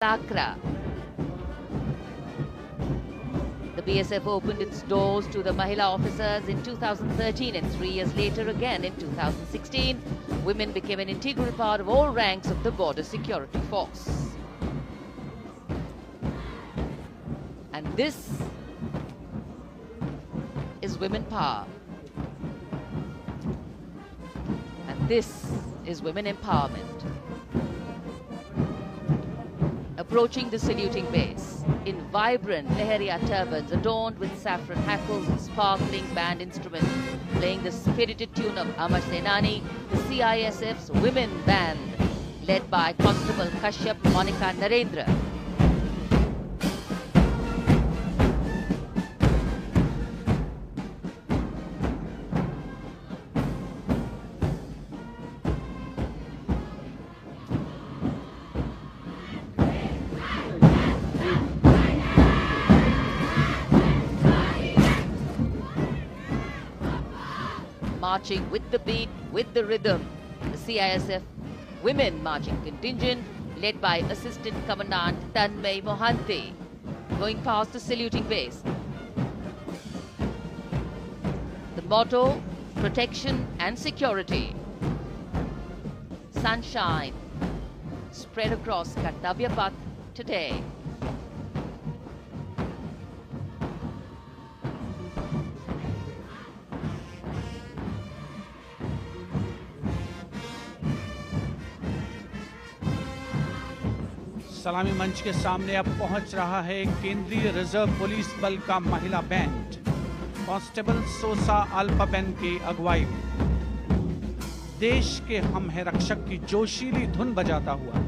Accra. The BSF opened its doors to the Mahila officers in 2013 and 3 years later again in 2016. Women became an integral part of all ranks of the border security force. And this is women power. And this is women empowerment. Approaching the saluting base in vibrant Leheria turbans adorned with saffron hackles and sparkling band instruments, playing the spirited tune of Amar Senani, the CISF's women band, led by Constable Kashyap Monica Narendra. Marching with the beat, with the rhythm, the CISF Women Marching Contingent, led by Assistant Commandant Tanmay Mohanty, going past the saluting base. The motto, protection and security. Sunshine spread across Kartavya Path today. सलामी मंच के सामने अब पहुंच रहा है केंद्रीय reserve police बल का महिला बैंड कांस्टेबल सोसा अल्पाबेन की अगुवाई में देश के हम है रक्षक की जोशीली धुन बजाता हुआ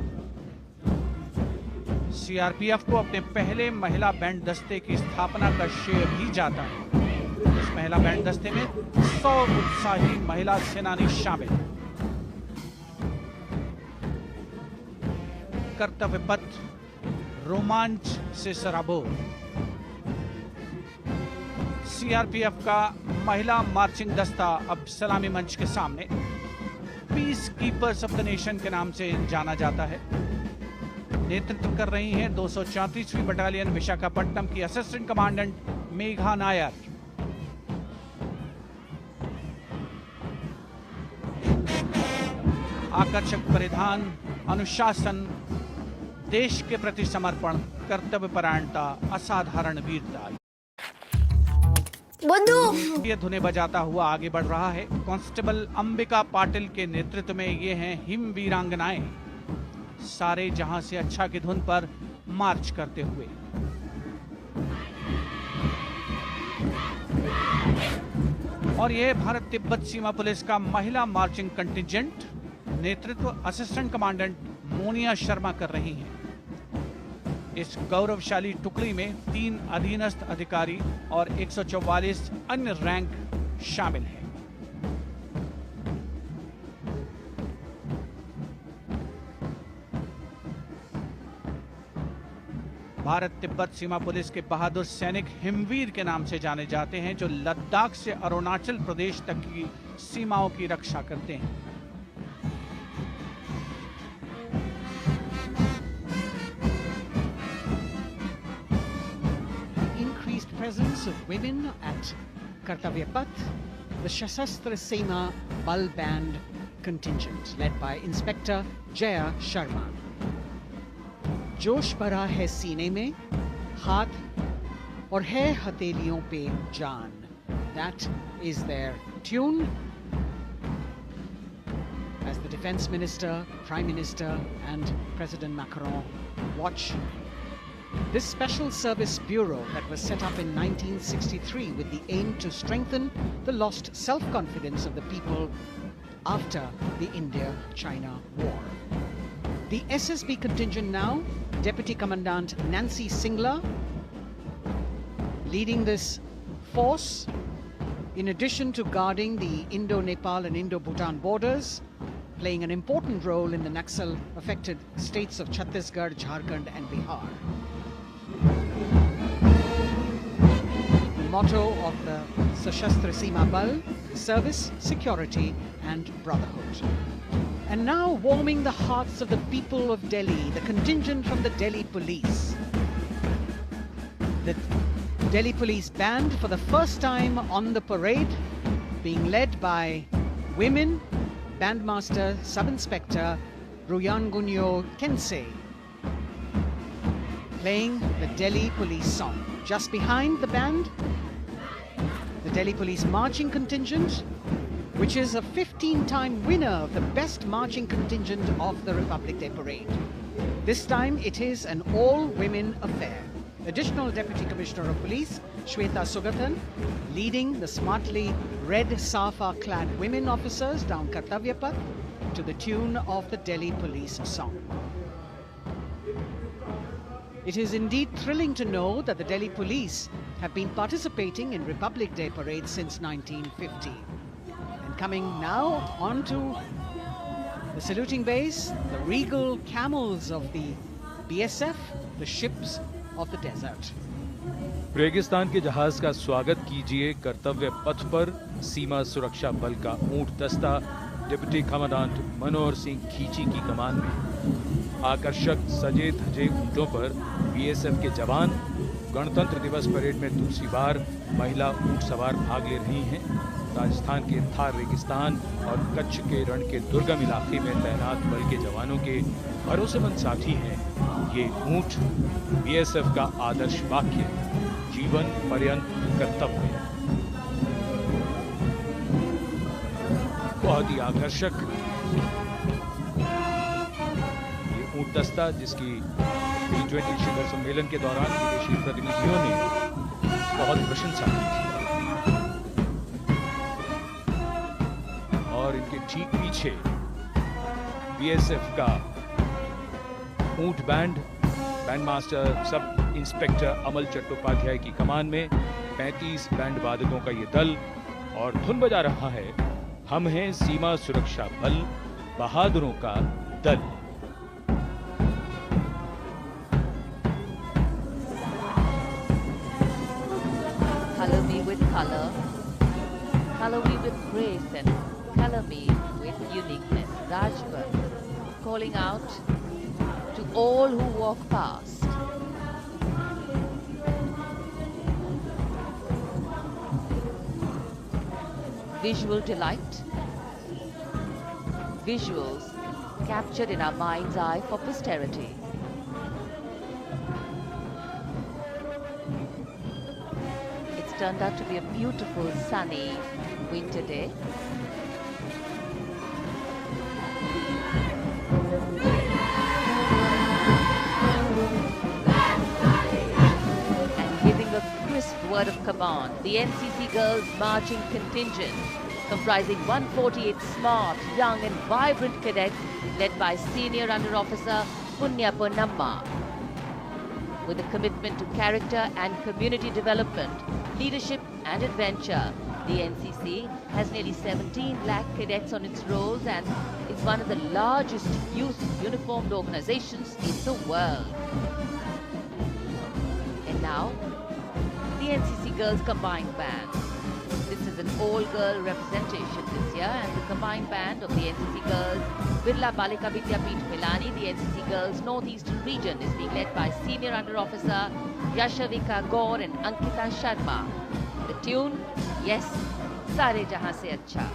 सीआरपीएफ को अपने पहले महिला बैंड दस्ते की स्थापना का श्रेय भी जाता है। इस महिला बैंड दस्ते में 100 उत्साही महिला सेनानी शामिल हैं। कर्तव्य पथ रोमांच से सराबोर। सीआरपीएफ का महिला मार्चिंग दस्ता अब सलामी मंच के सामने peace keepers of the nation के नाम से जाना जाता है। नेतृत्व कर रही हैं 234वीं बटालियन विशाखापट्टनम की असिस्टेंट कमांडेंट मेघा नायर। आकर्षक परिधान, अनुशासन, देश के प्रति समर्पण, कर्तव्य परायणता, असाधारण वीरता, ये धुनें बजाता हुआ आगे बढ़ रहा है। कांस्टेबल अंबिका पाटिल के नेतृत्व में ये हैं हिम वीरांगनाएं, सारे जहां से अच्छा की धुन पर मार्च करते हुए। और ये भारत तिब्बत सीमा पुलिस का महिला मार्चिंग कंटिजेंट, नेतृत्व असिस्टेंट कमांडेंट मोनिया शर्मा कर रही हैं। इस गौरवशाली टुकड़ी में 3 अधीनस्थ अधिकारी और 144 अन्य रैंक शामिल हैं। भारत तिब्बत सीमा पुलिस के बहादुर सैनिक हिमवीर के नाम से जाने जाते हैं, जो लद्दाख से अरुणाचल प्रदेश तक की सीमाओं की रक्षा करते हैं। Presence of women at Kartavya Path, the Sashastra Sena Bal Band contingent led by Inspector Jaya Sharma. जोश भरा है सीने में, हाथ और है हथेलियों पे जान. That is their tune. As the Defense Minister, Prime Minister and President Macron watch this Special Service Bureau that was set up in 1963 with the aim to strengthen the lost self-confidence of the people after the India-China War. The SSB contingent now, Deputy Commandant Nancy Singla, leading this force, in addition to guarding the Indo-Nepal and Indo-Bhutan borders, playing an important role in the Naxal-affected states of Chhattisgarh, Jharkhand and Bihar. The motto of the Sashastra Seema Bal, service, security and brotherhood. And now warming the hearts of the people of Delhi, the contingent from the Delhi Police. The Delhi Police Band for the first time on the parade, being led by women, Bandmaster Sub-Inspector Ruyangunyo Kensei, playing the Delhi Police song. Just behind the band, the Delhi Police marching contingent, which is a 15-time winner of the best marching contingent of the Republic Day Parade. This time it is an all-women affair. Additional Deputy Commissioner of Police, Shweta Sugathan, leading the smartly red safa-clad women officers down Kartavya Path to the tune of the Delhi Police song. It is indeed thrilling to know that the Delhi Police have been participating in Republic Day parades since 1950. And coming now onto the saluting bays, the regal camels of the BSF, the ships of the desert. रेगिस्तान के जहाज का स्वागत कीजिए कर्तव्य पथ पर सीमा सुरक्षा बल का ऊंट दस्ता डिप्टी कमांडेंट मनोहर सिंह खींची की कमान में। आकर्षक सजे धजे ऊंटों पर बीएसएफ के जवान गणतंत्र दिवस परेड में दूसरी बार महिला ऊंट सवार भाग ले रही हैं। राजस्थान के थार रेगिस्तान और कच्छ के रण के दुर्गम इलाके में तैनात बल के जवानों के भरोसेमंद साथी हैं ये ऊंट। बीएसएफ का आदर्श वाक्य जीवन पर्यंत कर्तव्य। बहुत ही आकर्षक ये ऊंट दस्ता जिसकी G20 शिखर सम्मेलन के दौरान विदेशी प्रतिनिधियों ने बहुत प्रशंसा की थी। और इनके ठीक पीछे बीएसएफ का ऊंट बैंड मास्टर सब इंस्पेक्टर अमल चट्टोपाध्याय की कमान में 35 बैंड वादकों का ये दल और धुन बजा रहा है हम हैं सीमा सुरक्षा बल बहादुरों का दल। Color me with color, color me with grace, and color me with uniqueness. Rajpath calling out to all who walk past. Visual delight, visuals captured in our mind's eye for posterity. It's turned out to be a beautiful sunny winter day. A crisp word of command, the NCC Girls Marching Contingent, comprising 148 smart, young and vibrant cadets led by Senior Under Officer Punya Ponnamma. With a commitment to character and community development, leadership and adventure, the NCC has nearly 17 lakh cadets on its rolls and is one of the largest youth uniformed organizations in the world. And now, the NCC Girls Combined Band. This is an all-girl representation this year, and the combined band of the NCC Girls Birla Balika Vidyapeeth Pilani, the NCC Girls Northeastern region, is being led by Senior Under Officer Yashavika Gaur and Ankita Sharma. The tune, yes, Sare Jahan Se Acha.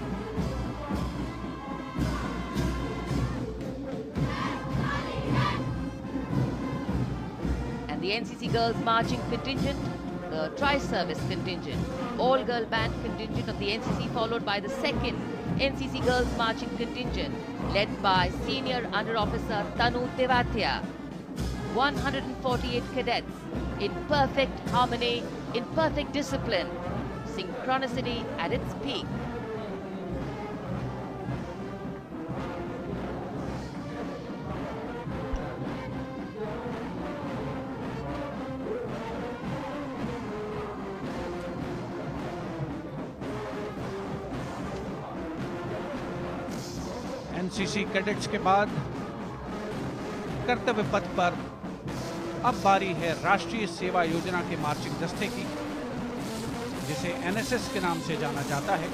And the NCC Girls Marching Contingent, the Tri-Service Contingent, all-girl band contingent of the NCC, followed by the second NCC Girls Marching Contingent, led by Senior Under Officer Tanu Tewatia. 148 cadets in perfect harmony, in perfect discipline, synchronicity at its peak. NCC cadets के बाद कर्तव्य पथ पर अब बारी है राष्ट्रीय सेवा योजना के मार्चिंग दस्ते की, जिसे एनएसएस के नाम से जाना जाता है।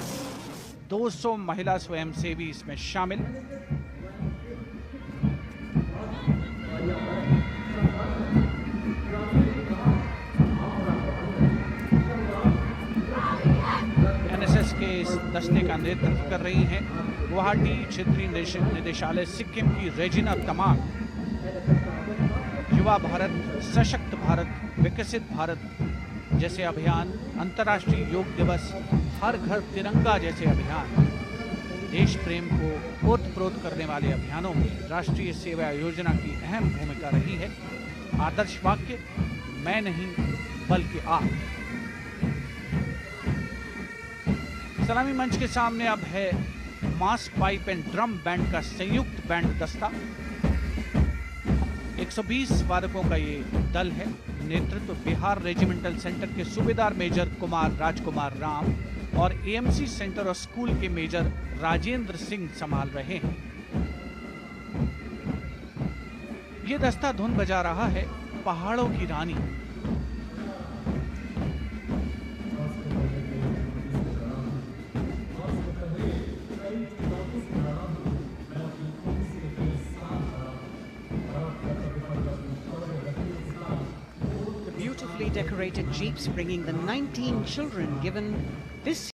200 महिला स्वयंसेवी इसमें शामिल। एनएसएस के इस दस्ते का नेतृत्व कर रही हैं गुवाहाटी क्षेत्रीय निदेशालय सिक्किम की रेजिना तमांग। युवा भारत, सशक्त भारत, विकसित भारत जैसे अभियान, अंतर्राष्ट्रीय योग दिवस, हर घर तिरंगा जैसे अभियान, देश प्रेम को ओतप्रोत करने वाले अभियानों में राष्ट्रीय सेवा योजना की अहम भूमिका रही है। आदर्श वाक्य, मैं नहीं बल्कि आप। सलामी मंच के सामने अब है मास पाइप एंड ड्रम बैंड का संयुक्त बैंड दस्ता। 120 वादकों का ये दल है। नेतृत्व बिहार रेजिमेंटल सेंटर के सूबेदार मेजर कुमार राजकुमार राम और एएमसी सेंटर और स्कूल के मेजर राजेंद्र सिंह संभाल रहे हैं। ये दस्ता धुन बजा रहा है पहाड़ों की रानी। Beautifully decorated jeeps bringing the 19 children given this